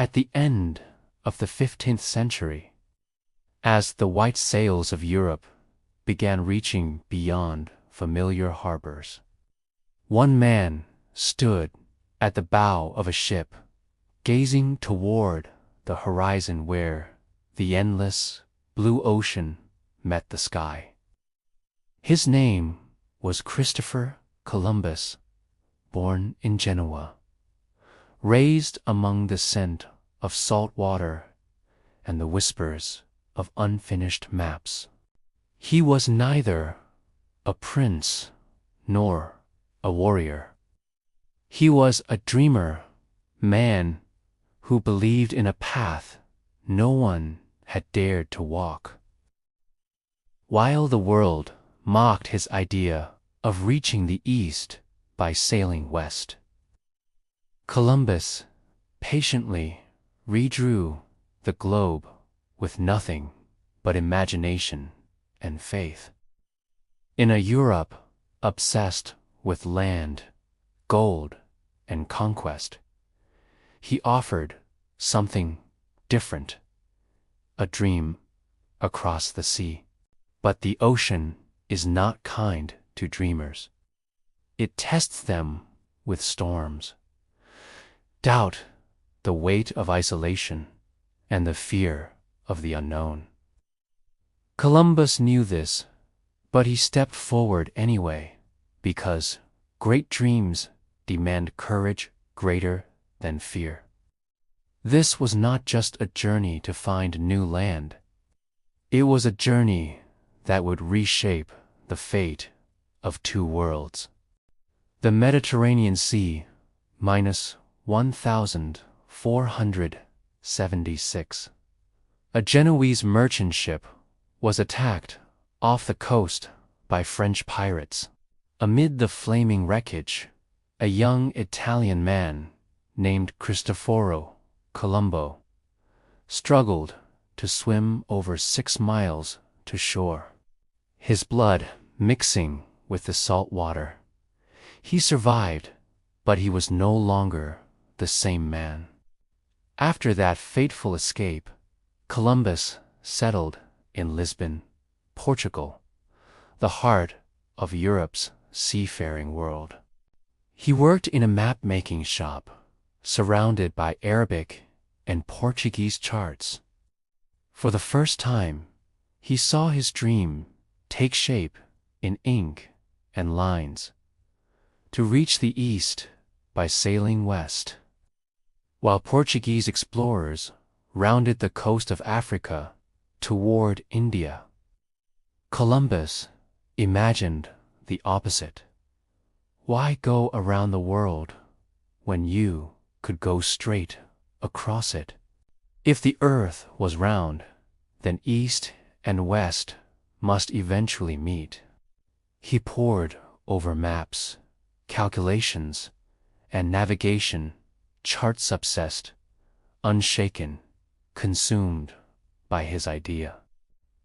At the end of the 15th century, as the white sails of Europe began reaching beyond familiar harbors, one man stood at the bow of a ship, gazing toward the horizon where the endless blue ocean met the sky. His name was Cristoforo Columbus, born in Genoa, raised among the scent of salt water and the whispers of unfinished maps. He was neither a prince nor a warrior. He was a dreamer, man who believed in a path no one had dared to walk. While the world mocked his idea of reaching the east by sailing west, Columbus patiently redrew the globe with nothing but imagination and faith. In a Europe obsessed with land, gold, and conquest, he offered something different, a dream across the sea. But the ocean is not kind to dreamers. It tests them with storms, doubt, the weight of isolation, and the fear of the unknown. Columbus knew this, but he stepped forward anyway, because great dreams demand courage greater than fear. This was not just a journey to find new land. It was a journey that would reshape the fate of two worlds. The Mediterranean Sea, minus 1476. A Genoese merchant ship was attacked off the coast by French pirates. Amid the flaming wreckage, a young Italian man named Cristoforo Colombo struggled to swim over 6 miles to shore, his blood mixing with the salt water. He survived, but he was no longer the same man. After that fateful escape, Columbus settled in Lisbon, Portugal, the heart of Europe's seafaring world. He worked in a map-making shop, surrounded by Arabic and Portuguese charts. For the first time, he saw his dream take shape in ink and lines, to reach the east by sailing west. While Portuguese explorers rounded the coast of Africa toward India, Columbus imagined the opposite. Why go around the world when you could go straight across it? If the earth was round, then east and west must eventually meet. He pored over maps, calculations, and navigation, charts obsessed, unshaken, consumed by his idea.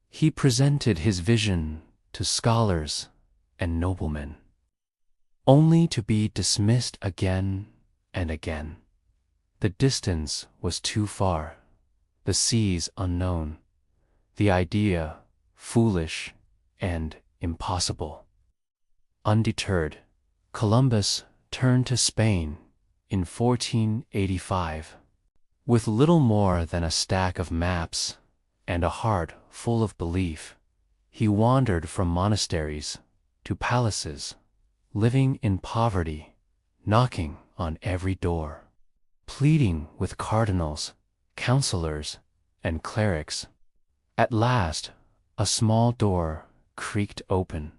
He presented his vision to scholars and noblemen, only to be dismissed again and again. The distance was too far, the seas unknown, the idea foolish and impossible. Undeterred, Columbus turned to Spain in 1485. With little more than a stack of maps and a heart full of belief, he wandered from monasteries to palaces, living in poverty, knocking on every door, pleading with cardinals, counselors, and clerics. At last, a small door creaked open.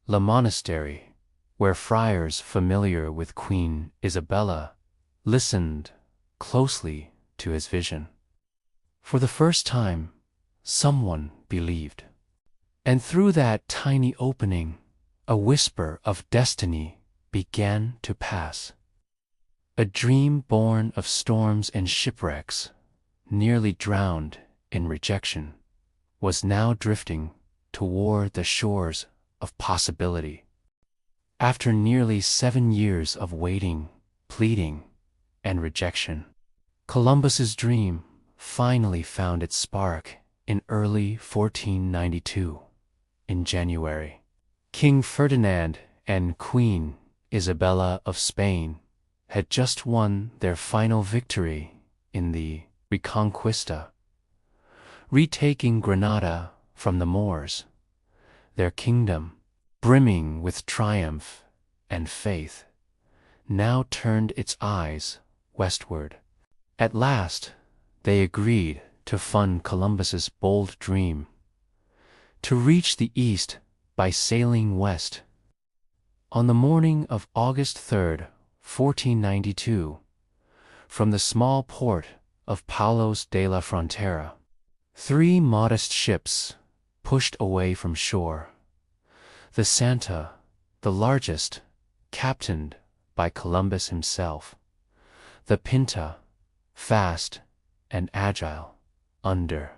The monastery, where friars familiar with Queen Isabella listened closely to his vision. For the first time, someone believed. And through that tiny opening, a whisper of destiny began to pass. A dream born of storms and shipwrecks, nearly drowned in rejection, was now drifting toward the shores of possibility. After nearly 7 years of waiting, pleading, and rejection, Columbus's dream finally found its spark in early 1492. In January, King Ferdinand and Queen Isabella of Spain had just won their final victory in the Reconquista, retaking Granada from the Moors. Their kingdom, brimming with triumph and faith, now turned its eyes westward. At last, they agreed to fund Columbus's bold dream, to reach the east by sailing west. On the morning of August 3rd, 1492, from the small port of Palos de la Frontera, 3 modest ships pushed away from shore. The Santa, the largest, captained by Columbus himself. The Pinta, fast and agile, under.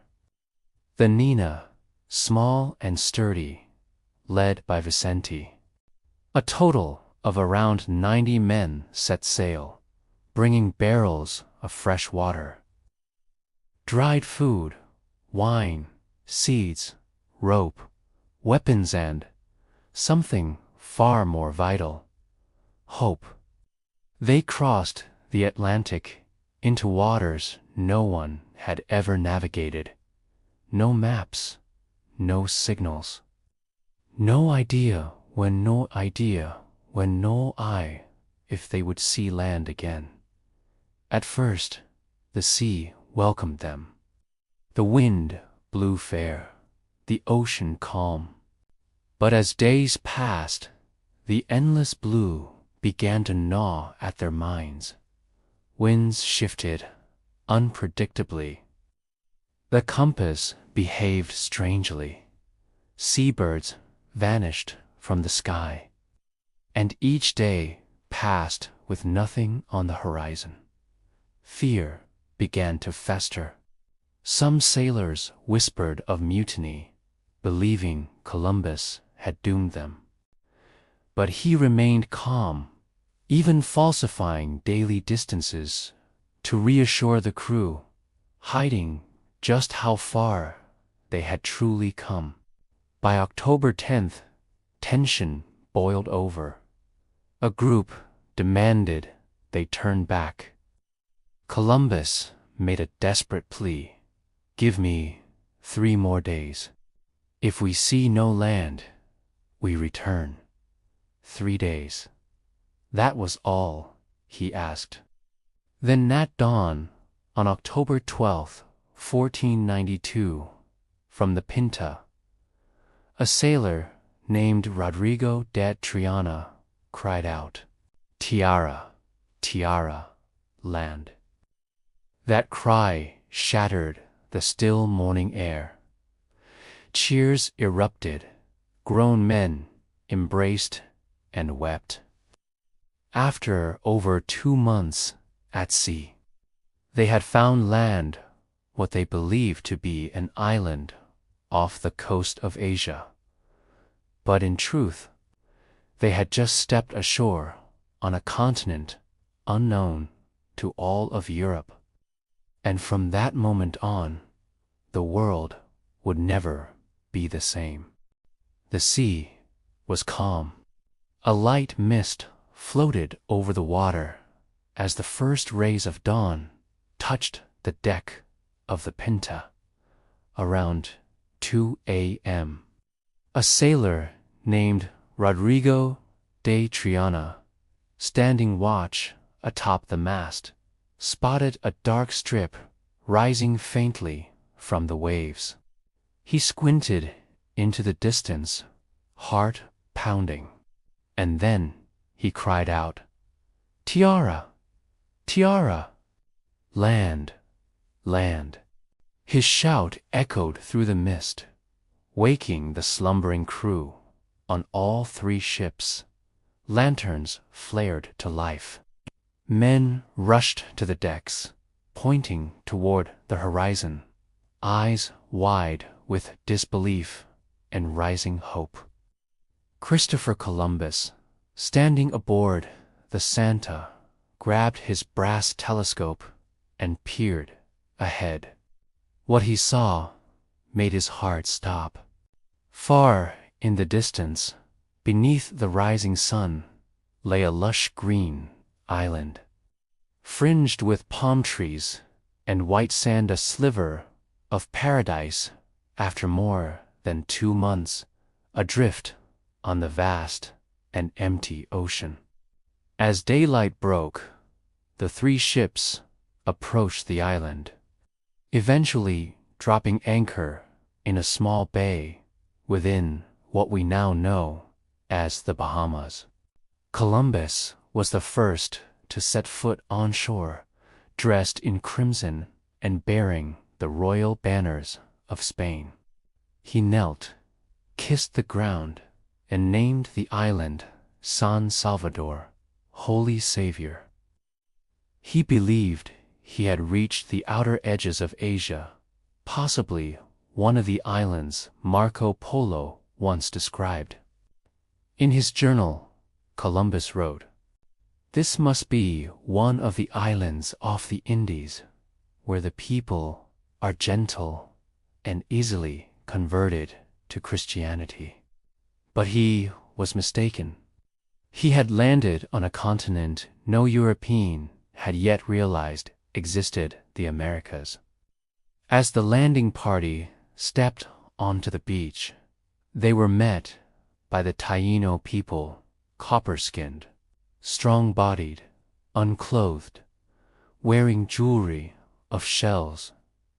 The Niña, small and sturdy, led by Vicente. A total of around 90 men set sail, bringing barrels of fresh water, dried food, wine, seeds, rope, weapons, and something far more vital, hope. They crossed the Atlantic into waters no one had ever navigated. No maps, no signals. No idea when no eye if they would see land again. At first, the sea welcomed them. The wind blew fair, the ocean calm. But as days passed, the endless blue began to gnaw at their minds. Winds shifted unpredictably. The compass behaved strangely. Seabirds vanished from the sky. And each day passed with nothing on the horizon. Fear began to fester. Some sailors whispered of mutiny, believing Columbus had doomed them. But he remained calm, even falsifying daily distances to reassure the crew, hiding just how far they had truly come. By October 10th, tension boiled over. A group demanded they turn back. Columbus made a desperate plea. "Give me 3 more days. If we see no land, we return." 3 days. That was all he asked. Then at dawn, on October 12th, 1492, from the Pinta, a sailor named Rodrigo de Triana cried out, "Tiara, tiara, land." That cry shattered the still morning air. Cheers erupted, grown men embraced and wept. After over 2 months at sea, they had found land, what they believed to be an island off the coast of Asia. But in truth, they had just stepped ashore on a continent unknown to all of Europe. And from that moment on, the world would never be the same. The sea was calm. A light mist floated over the water as the first rays of dawn touched the deck of the Pinta. Around 2 a.m., a sailor named Rodrigo de Triana, standing watch atop the mast, spotted a dark strip rising faintly from the waves. He squinted into the distance, heart pounding, and then he cried out, "Tiara! Tiara! Land! Land!" His shout echoed through the mist, waking the slumbering crew on all 3 ships. Lanterns flared to life. Men rushed to the decks, pointing toward the horizon, eyes wide with disbelief and rising hope. Cristoforo Columbus, standing aboard the Santa, grabbed his brass telescope and peered ahead. What he saw made his heart stop. Far in the distance, beneath the rising sun, lay a lush green island, fringed with palm trees and white sand, a sliver of paradise after more than 2 months adrift on the vast and empty ocean. As daylight broke, the 3 ships approached the island, eventually dropping anchor in a small bay within what we now know as the Bahamas. Columbus was the first to set foot on shore, dressed in crimson and bearing the royal banners of Spain. He knelt, kissed the ground, and named the island San Salvador, Holy Savior. He believed he had reached the outer edges of Asia, possibly one of the islands Marco Polo once described. In his journal, Columbus wrote, "This must be one of the islands off the Indies, where the people are gentle and easily converted to Christianity." But he was mistaken. He had landed on a continent no European had yet realized existed, the Americas. As the landing party stepped onto the beach, they were met by the Taíno people, copper-skinned, strong-bodied, unclothed, wearing jewelry of shells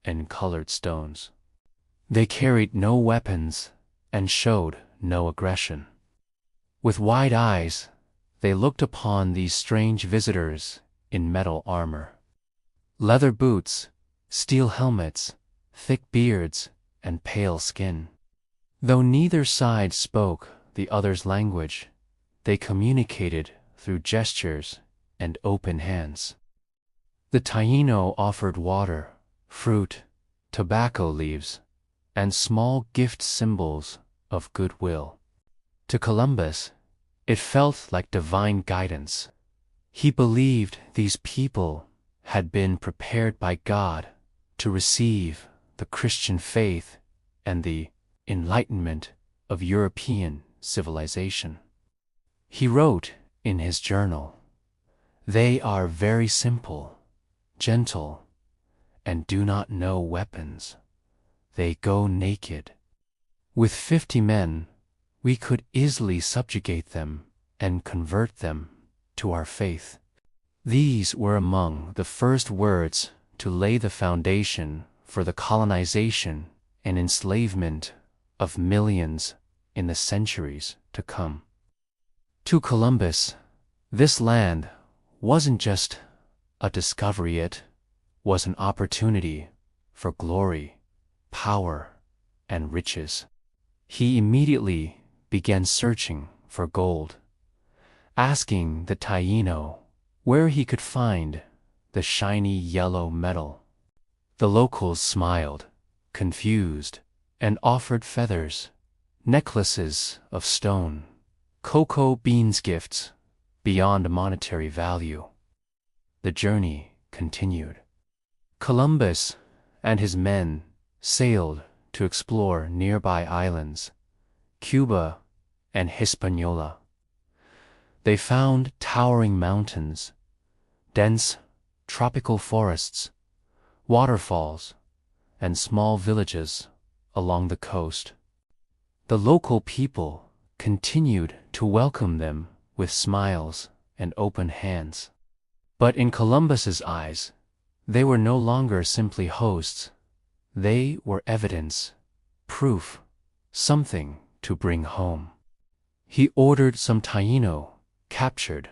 and colored stones. They carried no weapons and showed no aggression. With wide eyes, they looked upon these strange visitors in metal armor, leather boots, steel helmets, thick beards, and pale skin. Though neither side spoke the other's language, they communicated through gestures and open hands. The Taíno offered water, fruit, tobacco leaves, and small gift symbols of goodwill. To Columbus, it felt like divine guidance. He believed these people had been prepared by God to receive the Christian faith and the enlightenment of European civilization. He wrote in his journal, "They are very simple, gentle, and do not know weapons. They go naked. With 50 men, we could easily subjugate them and convert them to our faith." These were among the first words to lay the foundation for the colonization and enslavement of millions in the centuries to come. To Columbus, this land wasn't just a discovery, it was an opportunity for glory, power, and riches. He immediately began searching for gold, asking the Taíno where he could find the shiny yellow metal. The locals smiled, confused, and offered feathers, necklaces of stone, cocoa beans gifts beyond monetary value. The journey continued. Columbus and his men sailed to explore nearby islands, Cuba and Hispaniola. They found towering mountains, dense tropical forests, waterfalls, and small villages along the coast. The local people continued to welcome them with smiles and open hands. But in Columbus's eyes, they were no longer simply hosts. They were evidence, proof, something to bring home. He ordered some Taíno captured,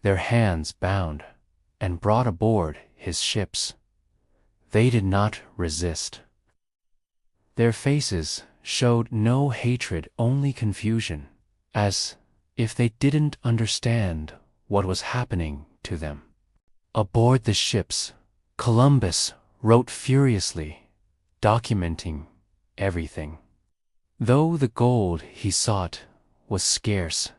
their hands bound, and brought aboard his ships. They did not resist. Their faces showed no hatred, only confusion, as if they didn't understand what was happening to them. Aboard the ships, Columbus wrote furiously, documenting everything. Though the gold he sought was scarce,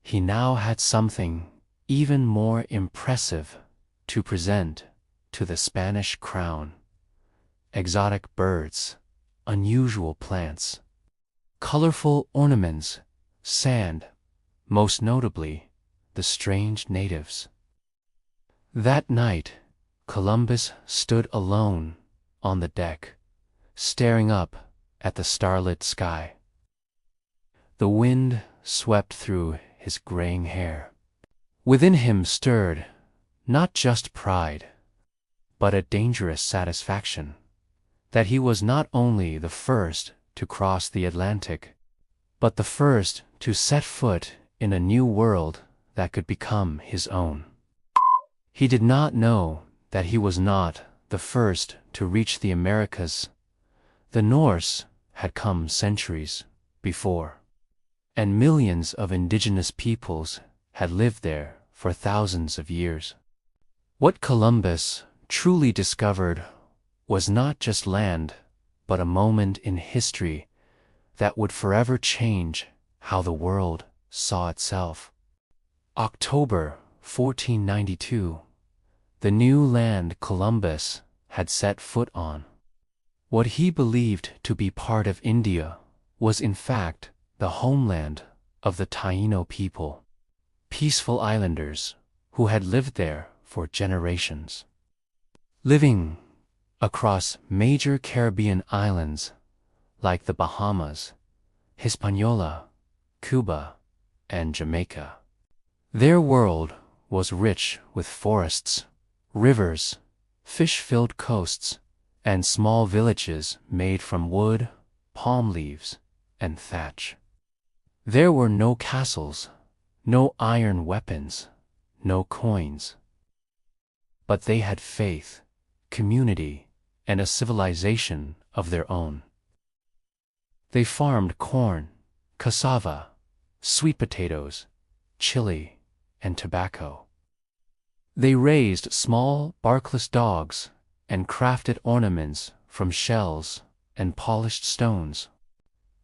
he now had something even more impressive to present to the Spanish crown. Exotic birds, unusual plants, colorful ornaments, sand, most notably, the strange natives. That night, Columbus stood alone on the deck, staring up at the starlit sky. The wind swept through his graying hair. Within him stirred not just pride, but a dangerous satisfaction that he was not only the first to cross the Atlantic, but the first to set foot in a new world that could become his own. He did not know that he was not the first to reach the Americas. The Norse had come centuries before, and millions of indigenous peoples had lived there for thousands of years. What Columbus truly discovered was not just land, but a moment in history that would forever change how the world saw itself. October 1492. The new land Columbus had set foot on. What he believed to be part of India was in fact the homeland of the Taino people, peaceful islanders who had lived there for generations. Living across major Caribbean islands like the Bahamas, Hispaniola, Cuba, and Jamaica. Their world was rich with forests, rivers, fish-filled coasts, and small villages made from wood, palm leaves, and thatch. There were no castles, no iron weapons, no coins. But they had faith, community, and a civilization of their own. They farmed corn, cassava, sweet potatoes, chili, and tobacco. They raised small, barkless dogs and crafted ornaments from shells and polished stones.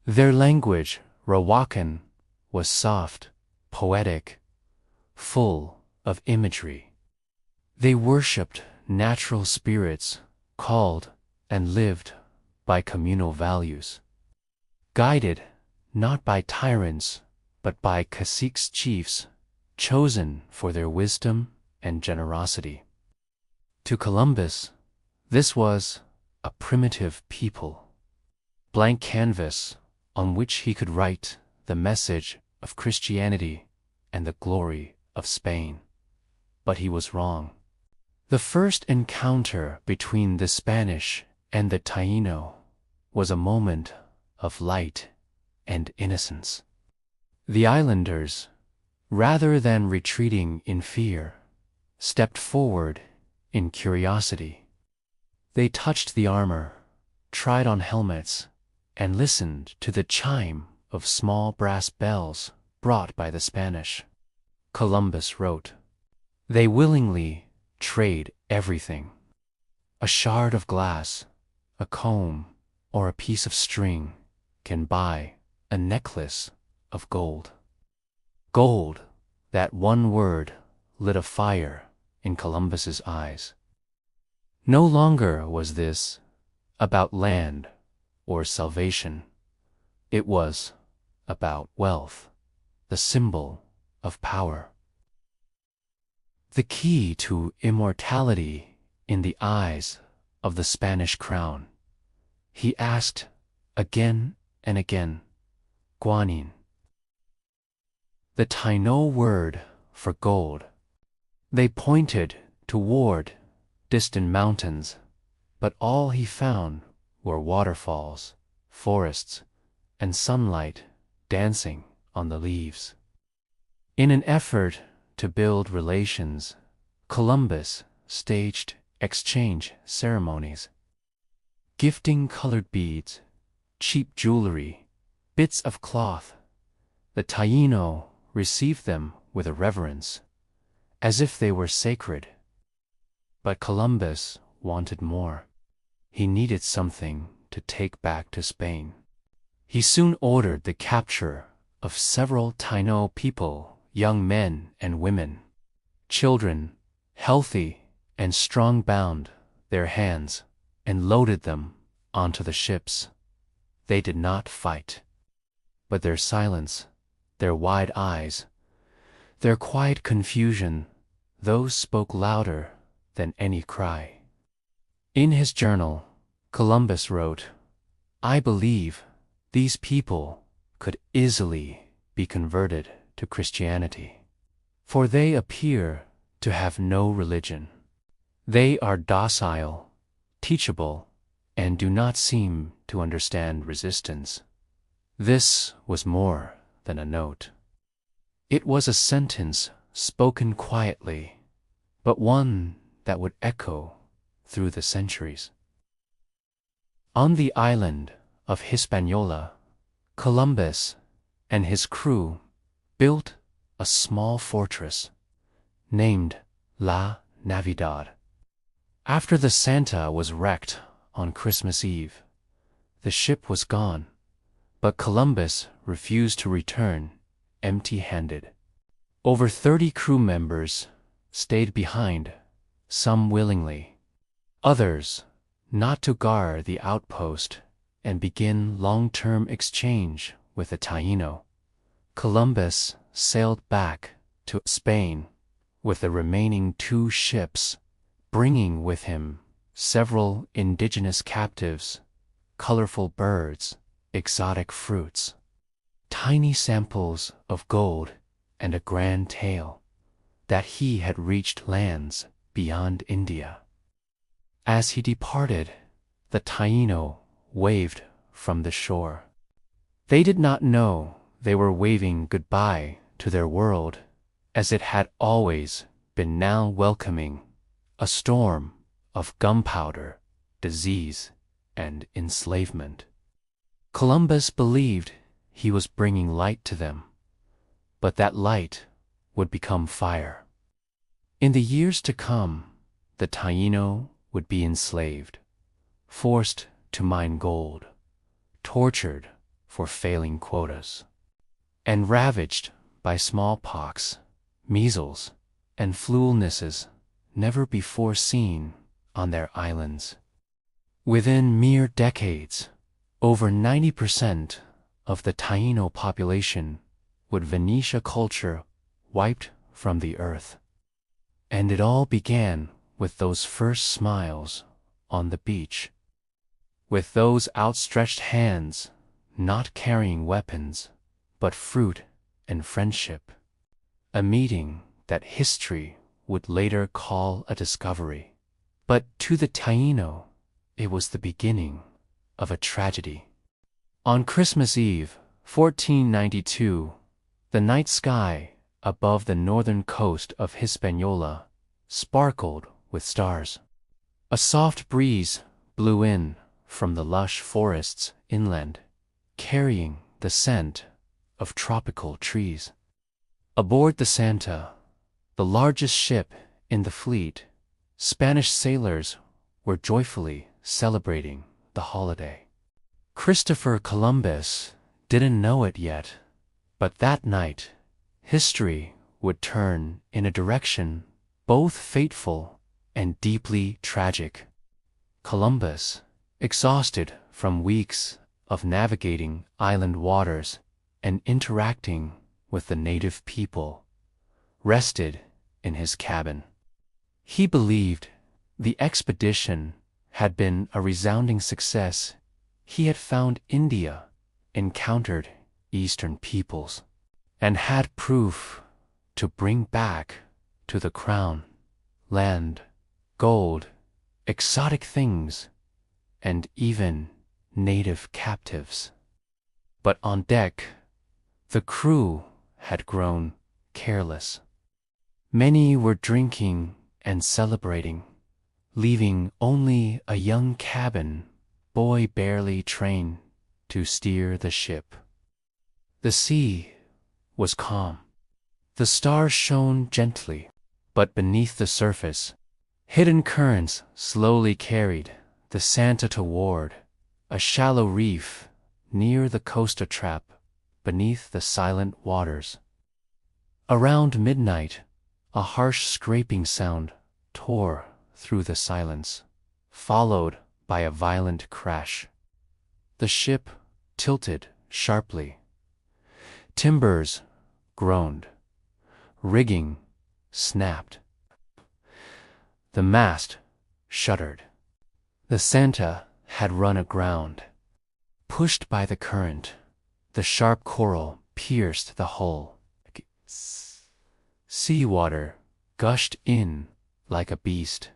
Their language, Rawakan, was soft, poetic, full of imagery. They worshipped natural spirits, called and lived by communal values. Guided not by tyrants, but by caciques, chiefs, chosen for their wisdom and generosity. To Columbus, this was a primitive people, blank canvas on which he could write the message of Christianity and the glory of Spain. But he was wrong. The first encounter between the Spanish and the Taino was a moment of light and innocence. The islanders, rather than retreating in fear, stepped forward in curiosity. They touched the armor, tried on helmets, and listened to the chime of small brass bells brought by the Spanish. Columbus wrote, "They willingly trade everything. A shard of glass, a comb, or a piece of string can buy a necklace of gold." Gold, that one word lit a fire in Columbus's eyes. No longer was this about land or salvation. It was about wealth, the symbol of power. The key to immortality in the eyes of the Spanish crown. He asked again and again, "Guanin." The Taino word for gold. They pointed toward distant mountains, but all he found were waterfalls, forests, and sunlight dancing on the leaves. In an effort to build relations, Columbus staged exchange ceremonies, gifting colored beads, cheap jewelry, bits of cloth. The Taino received them with a reverence, as if they were sacred. But Columbus wanted more. He needed something to take back to Spain. He soon ordered the capture of several Taino people, young men and women, children, healthy and strong bound their hands and loaded them onto the ships. They did not fight, but their silence, their wide eyes, their quiet confusion, those spoke louder than any cry. In his journal, Columbus wrote, "I believe these people could easily be converted to Christianity, for they appear to have no religion. They are docile, teachable, and do not seem to understand resistance." This was more than a note. It was a sentence spoken quietly, but one that would echo through the centuries. On the island of Hispaniola, Columbus and his crew built a small fortress named La Navidad. After the Santa was wrecked on Christmas Eve, the ship was gone, but Columbus refused to return empty-handed. Over 30 crew members stayed behind, some willingly, others not, to guard the outpost and begin long-term exchange with the Taino. Columbus sailed back to Spain with the remaining 2 ships, bringing with him several indigenous captives, colorful birds, exotic fruits, tiny samples of gold, and a grand tale that he had reached lands beyond India. As he departed, the Taino waved from the shore. They did not know they were waving goodbye to their world, as it had always been now welcoming a storm of gunpowder, disease, and enslavement. Columbus believed he was bringing light to them, but that light would become fire. In the years to come, the Taino would be enslaved, forced to mine gold, tortured for failing quotas, and ravaged by smallpox, measles, and flu illnesses never before seen on their islands. Within mere decades, over 90% of the Taino population would Venetia culture wiped from the earth. And it all began with those first smiles on the beach, with those outstretched hands not carrying weapons, but fruit and friendship, a meeting that history would later call a discovery. But to the Taino, it was the beginning of a tragedy. On Christmas Eve, 1492, the night sky above the northern coast of Hispaniola sparkled with stars. A soft breeze blew in from the lush forests inland, carrying the scent of tropical trees. Aboard the Santa, the largest ship in the fleet, Spanish sailors were joyfully celebrating the holiday. Cristoforo Columbus didn't know it yet, but that night, history would turn in a direction both fateful and deeply tragic. Columbus, exhausted from weeks of navigating island waters and interacting with the native people, rested in his cabin. He believed the expedition had been a resounding success. He had found India, encountered Eastern peoples, and had proof to bring back to the crown land, gold, exotic things, and even native captives. But on deck, the crew had grown careless. Many were drinking and celebrating, leaving only a young cabin boy barely trained to steer the ship. The sea was calm. The stars shone gently, but beneath the surface, hidden currents slowly carried the Santa toward a shallow reef near the costa trap beneath the silent waters. Around midnight, a harsh scraping sound tore through the silence, followed by a violent crash. The ship tilted sharply. Timbers groaned. Rigging snapped. The mast shuddered. The Santa had run aground. Pushed by the current, the sharp coral pierced the hull. Seawater gushed in like a beast,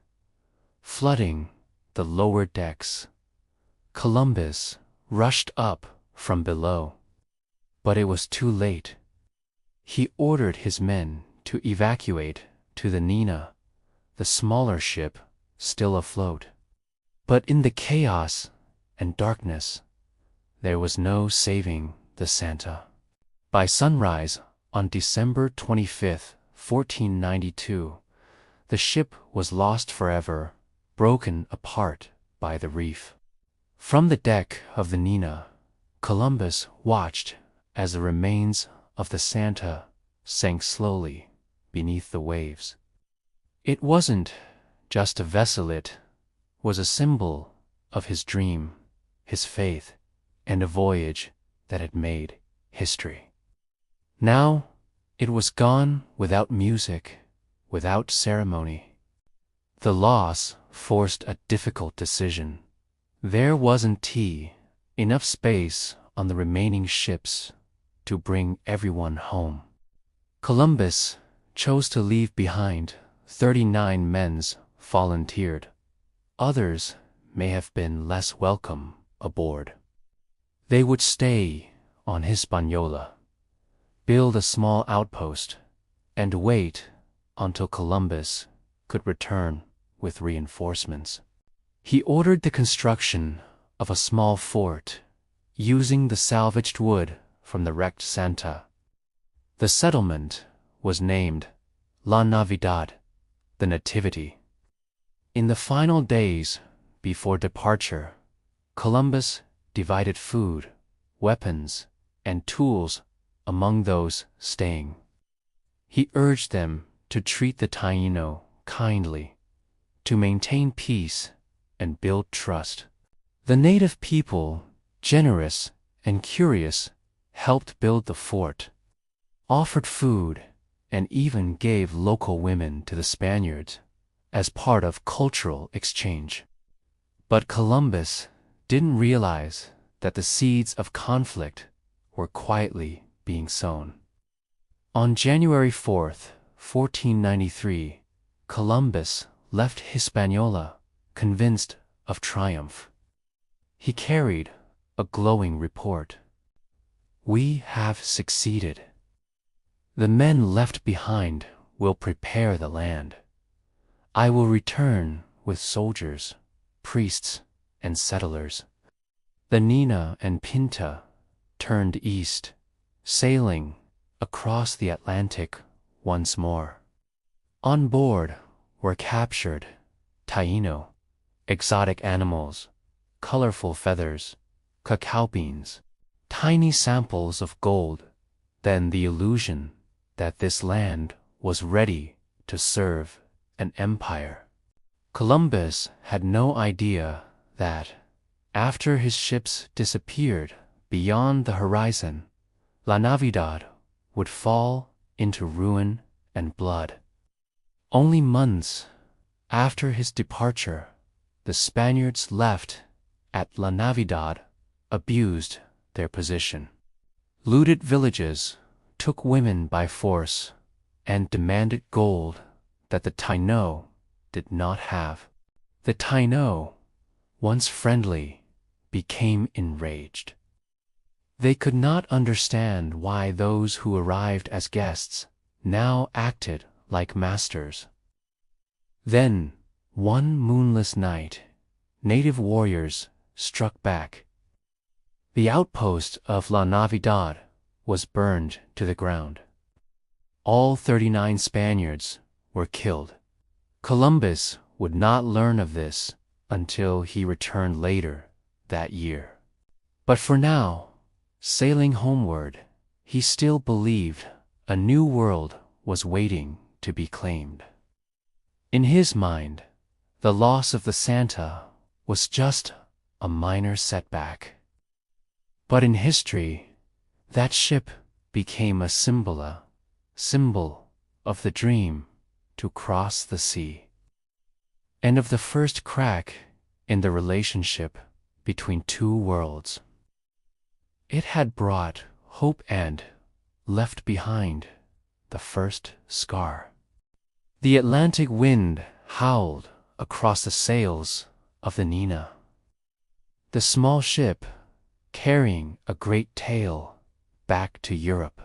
flooding the lower decks. Columbus rushed up from below, but it was too late. He ordered his men to evacuate to the Niña, the smaller ship still afloat. But in the chaos and darkness, there was no saving the Santa. By sunrise on December 25, 1492, the ship was lost forever, broken apart by the reef. From the deck of the Niña, Columbus watched as the remains of the Santa sank slowly beneath the waves. It wasn't just a vessel, it was a symbol of his dream, his faith, and a voyage that had made history. Now it was gone without music, without ceremony. The loss forced a difficult decision. There wasn't enough space on the remaining ships to bring everyone home. Columbus chose to leave behind 39 men's volunteered. Others may have been less welcome aboard. They would stay on Hispaniola, build a small outpost, and wait until Columbus could return with reinforcements. He ordered the construction of a small fort using the salvaged wood from the wrecked Santa. The settlement was named La Navidad, the Nativity. In the final days before departure, Columbus divided food, weapons, and tools among those staying. He urged them to treat the Taino kindly, to maintain peace and build trust. The native people, generous and curious, helped build the fort, offered food, and even gave local women to the Spaniards as part of cultural exchange. But Columbus didn't realize that the seeds of conflict were quietly being sown. On January 4th, 1493, Columbus left Hispaniola, convinced of triumph. He carried a glowing report. "We have succeeded. The men left behind will prepare the land. I will return with soldiers, priests, and settlers." The Niña and Pinta turned east, sailing across the Atlantic once more. On board were captured Taino, exotic animals, colorful feathers, cacao beans, tiny samples of gold, then the illusion that this land was ready to serve an empire. Columbus had no idea that, after his ships disappeared beyond the horizon, La Navidad would fall into ruin and blood. Only months after his departure, the Spaniards left at La Navidad abused their position, looted villages, took women by force, and demanded gold that the Taino did not have. The Taino, once friendly, became enraged. They could not understand why those who arrived as guests now acted like masters. Then, one moonless night, native warriors struck back. The outpost of La Navidad was burned to the ground. All 39 Spaniards were killed. Columbus would not learn of this until he returned later that year. But for now, sailing homeward, he still believed a new world was waiting to be claimed. In his mind, The loss of the Santa was just a minor setback. But in history, that ship became a symbol of the dream to cross the sea, and of the first crack in the relationship between two worlds. It had brought hope and left behind the first scar. The Atlantic wind howled across the sails of the Niña, the small ship carrying a great tale back to Europe.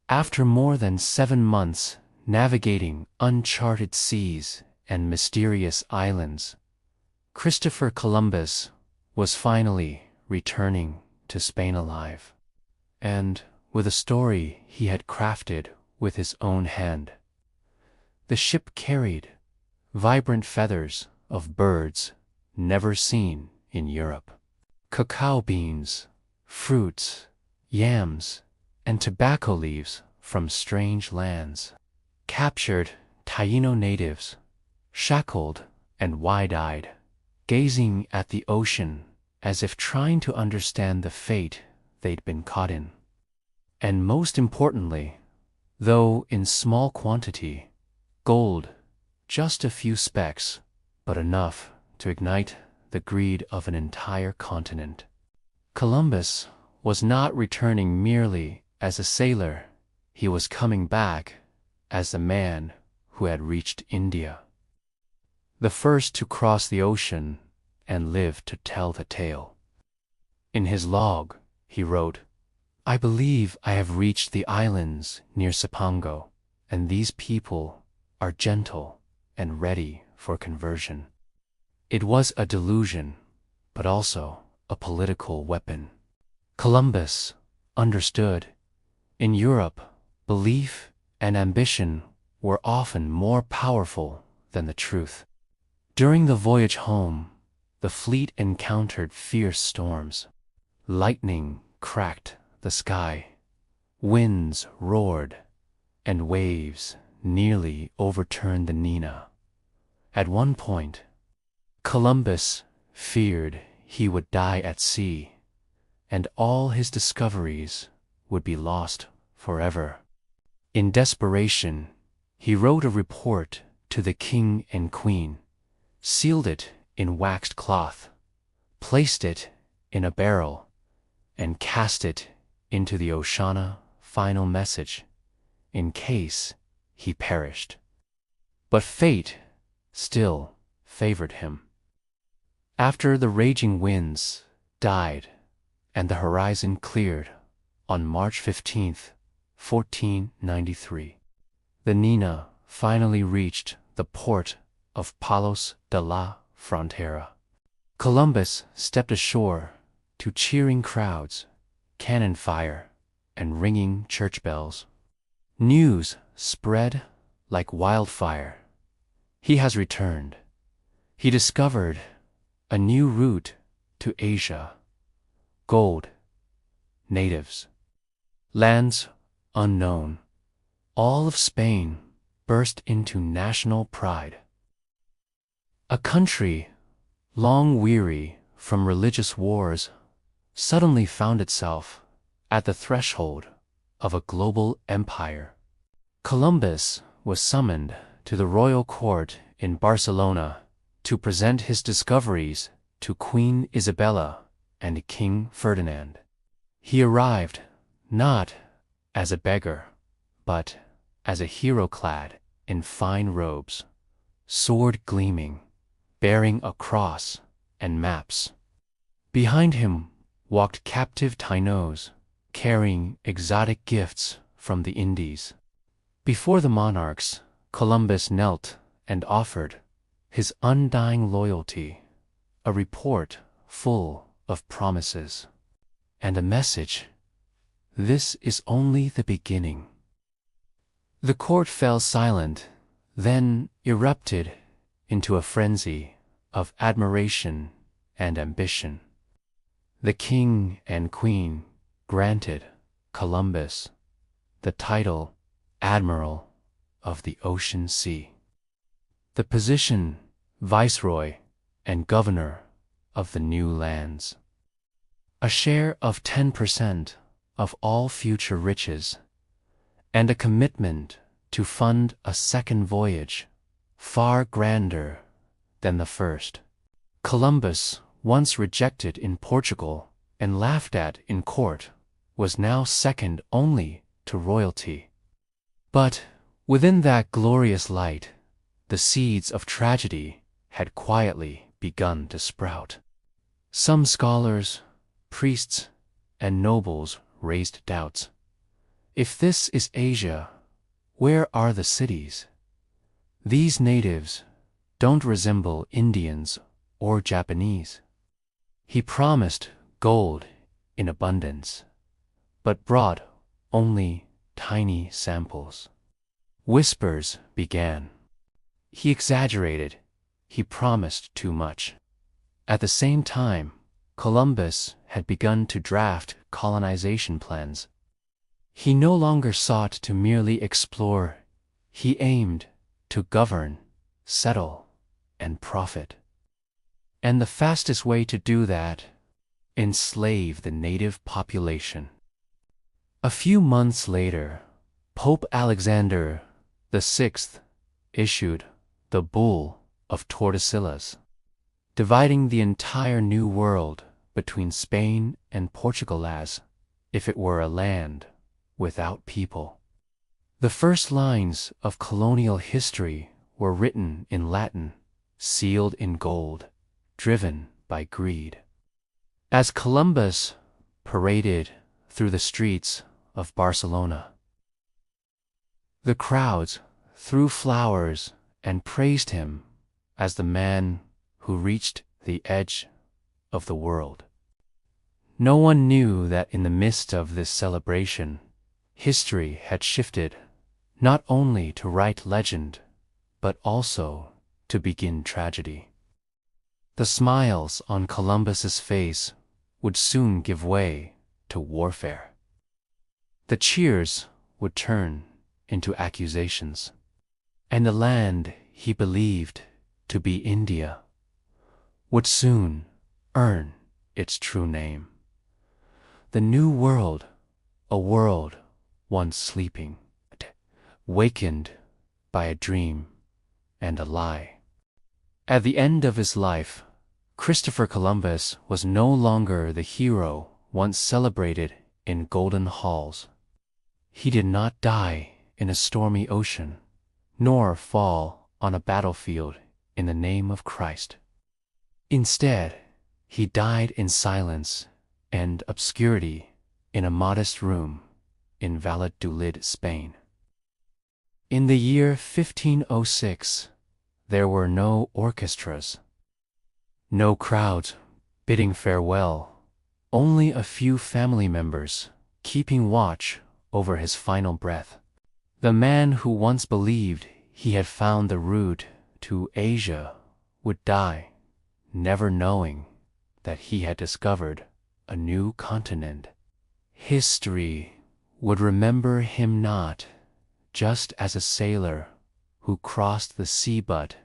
After more than 7 months navigating uncharted seas and mysterious islands, Cristoforo Columbus was finally returning to Spain alive, and with a story he had crafted with his own hand. The ship carried vibrant feathers of birds never seen in Europe, cacao beans, fruits, yams, and tobacco leaves from strange lands, captured Taino natives, shackled and wide-eyed, gazing at the ocean as if trying to understand the fate they'd been caught in. And most importantly, though in small quantity, gold, just a few specks, but enough to ignite the greed of an entire continent. Columbus was not returning merely as a sailor, he was coming back as the man who had reached India, the first to cross the ocean and live to tell the tale. In his log, he wrote, "I believe I have reached the islands near Cipango, and these people are gentle and ready for conversion." It was a delusion, but also a political weapon. Columbus understood, in Europe, belief and ambition were often more powerful than the truth. During the voyage home, the fleet encountered fierce storms. Lightning cracked the sky, winds roared, and waves nearly overturned the Niña. At one point, Columbus feared he would die at sea, and all his discoveries would be lost forever. In desperation, he wrote a report to the king and queen, sealed it in waxed cloth, placed it in a barrel, and cast it into the ocean. Final message, in case he perished. But fate still favored him. After the raging winds died and the horizon cleared on March 15th, 1493, the Niña finally reached the port of Palos de la Frontera. Columbus stepped ashore to cheering crowds, cannon fire, and ringing church bells. News spread like wildfire. He has returned. He discovered a new route to Asia. Gold, natives, lands unknown. All of Spain burst into national pride. A country long weary from religious wars suddenly found itself at the threshold of a global empire. Columbus was summoned to the royal court in Barcelona to present his discoveries to Queen Isabella and King Ferdinand. He arrived not as a beggar, but as a hero clad in fine robes, sword gleaming, bearing a cross and maps. Behind him walked captive Tainos, carrying exotic gifts from the Indies. Before the monarchs, Columbus knelt and offered his undying loyalty, a report full of promises, and a message: this is only the beginning. The court fell silent, then erupted into a frenzy of admiration and ambition. The king and queen granted Columbus the title Admiral of the Ocean Sea. The position viceroy and governor of the new lands. A share of 10% of all future riches, and a commitment to fund a second voyage, far grander than the first. Columbus, once rejected in Portugal and laughed at in court, was now second only to royalty. But within that glorious light, the seeds of tragedy had quietly begun to sprout. Some scholars, priests, and nobles raised doubts. If this is Asia, where are the cities? These natives don't resemble Indians or Japanese. He promised gold in abundance, but brought only tiny samples. Whispers began. He exaggerated. He promised too much. At the same time, Columbus had begun to draft colonization plans. He no longer sought to merely explore. He aimed to govern, settle, and profit. And the fastest way to do that, enslave the native population. A few months later, Pope Alexander VI issued the Bull of Tordesillas, dividing the entire New World between Spain and Portugal as if it were a land without people. The first lines of colonial history were written in Latin, sealed in gold, driven by greed. As Columbus paraded through the streets of Barcelona, the crowds threw flowers and praised him as the man who reached the edge of the world. No one knew that in the midst of this celebration, history had shifted not only to write legend, but also to begin tragedy. The smiles on Columbus's face would soon give way to warfare. The cheers would turn into accusations, and the land he believed to be India would soon earn its true name. The New World, a world once sleeping, wakened by a dream and a lie. At the end of his life, Christopher Columbus was no longer the hero once celebrated in golden halls. He did not die in a stormy ocean, nor fall on a battlefield in the name of Christ. Instead, he died in silence and obscurity in a modest room in Valladolid, Spain. In the year 1506, there were no orchestras, no crowds bidding farewell, only a few family members keeping watch over his final breath. The man who once believed he had found the route to Asia would die, never knowing that he had discovered a new continent. History would remember him not just as a sailor who crossed the sea, but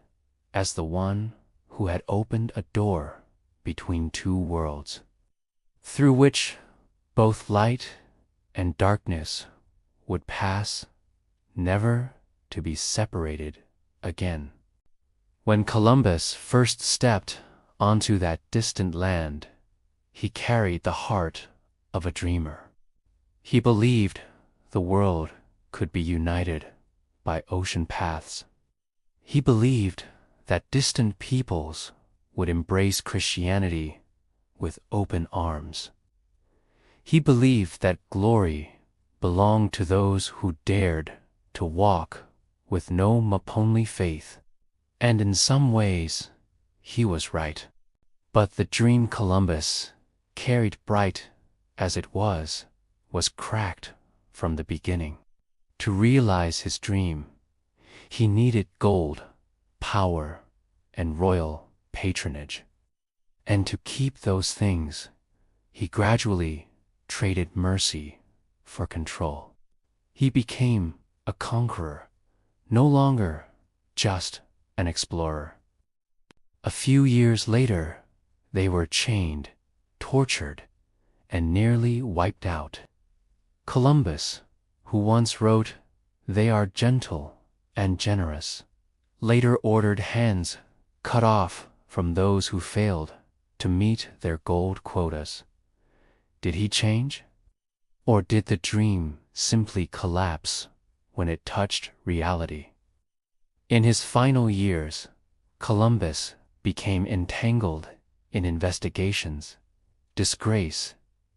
as the one who had opened a door between two worlds, through which both light and darkness would pass, never to be separated again. When Columbus first stepped onto that distant land, he carried the heart of a dreamer. He believed the world could be united by ocean paths. He believed that distant peoples would embrace Christianity with open arms. He believed that glory belonged to those who dared to walk with no Maponli faith, and in some ways he was right. But the dream Columbus carried, bright as it was cracked from the beginning. To realize his dream, he needed gold, power, and royal patronage. And to keep those things, he gradually traded mercy for control. He became a conqueror, no longer just an explorer. A few years later, they were chained, tortured, and nearly wiped out. Columbus, who once wrote, "They are gentle and generous," later ordered hands cut off from those who failed to meet their gold quotas. Did he change? Or did the dream simply collapse when it touched reality? In his final years, Columbus became entangled in investigations, disgrace,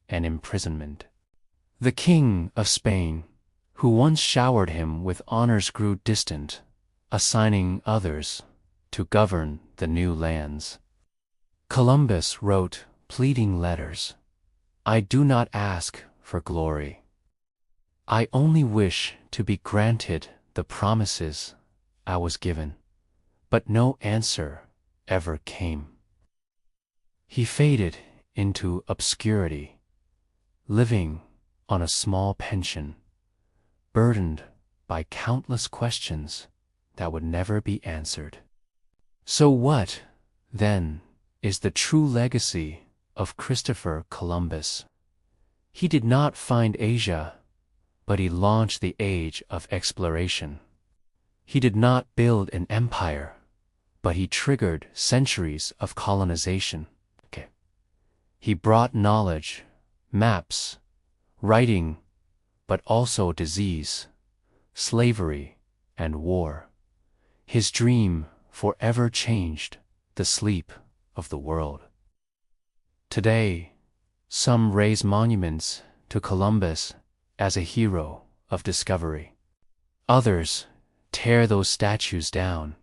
and imprisonment. The King of Spain, who once showered him with honors, grew distant, assigning others to govern the new lands. Columbus wrote pleading letters. "I do not ask for glory. I only wish to be granted the promises I was given." But no answer ever came. He faded into obscurity, living on a small pension, burdened by countless questions that would never be answered. So what, then, is the true legacy of Cristoforo Columbus? He did not find Asia, but he launched the age of exploration. He did not build an empire, but he triggered centuries of colonization. He brought knowledge, maps, writing, but also disease, slavery, and war. His dream forever changed the sleep of the world. Today, some raise monuments to Columbus as a hero of discovery. Others tear those statues down,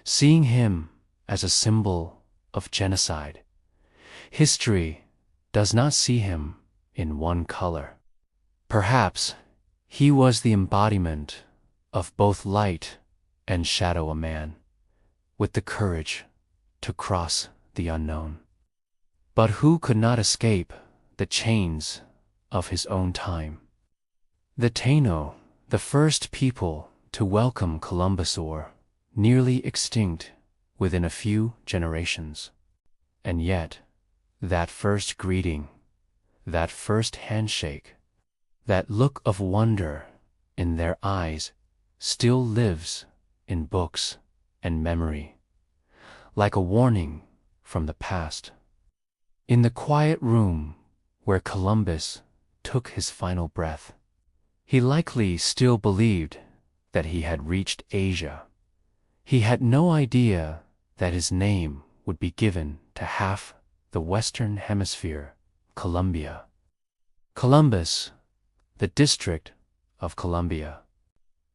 seeing him as a symbol of genocide. History does not see him in one color. Perhaps he was the embodiment of both light and shadow, a man with the courage to cross the unknown, but who could not escape the chains of his own time. The Taino, the first people to welcome Columbus, were nearly extinct within a few generations. And yet, that first greeting, that first handshake, that look of wonder in their eyes still lives in books and memory, like a warning from the past. In the quiet room where Columbus took his final breath, he likely still believed that he had reached Asia. He had no idea that his name would be given to half the Western Hemisphere, Colombia. Columbus, the District of Columbia.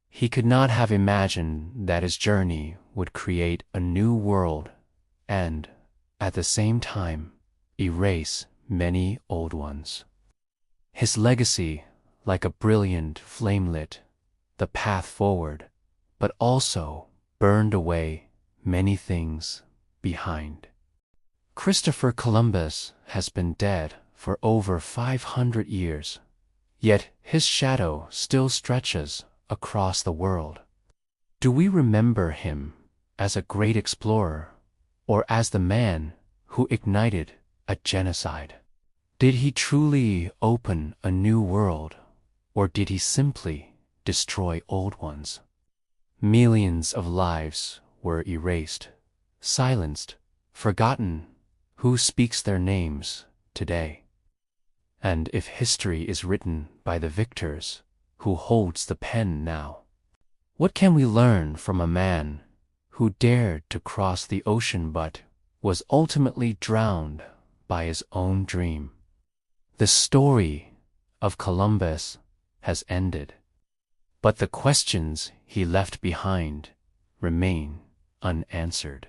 He could not have imagined that his journey would create a new world and, at the same time, erase many old ones. His legacy, like a brilliant flame, lit the path forward, but also burned away many things behind. Cristoforo Columbus has been dead for over 500 years, yet his shadow still stretches across the world. Do we remember him as a great explorer, or as the man who ignited a genocide? Did he truly open a new world, or did he simply destroy old ones? Millions of lives were erased, silenced, forgotten. Who speaks their names today? And if history is written by the victors, who holds the pen now? What can we learn from a man who dared to cross the ocean but was ultimately drowned by his own dream? The story of Columbus has ended, but the questions he left behind remain unanswered.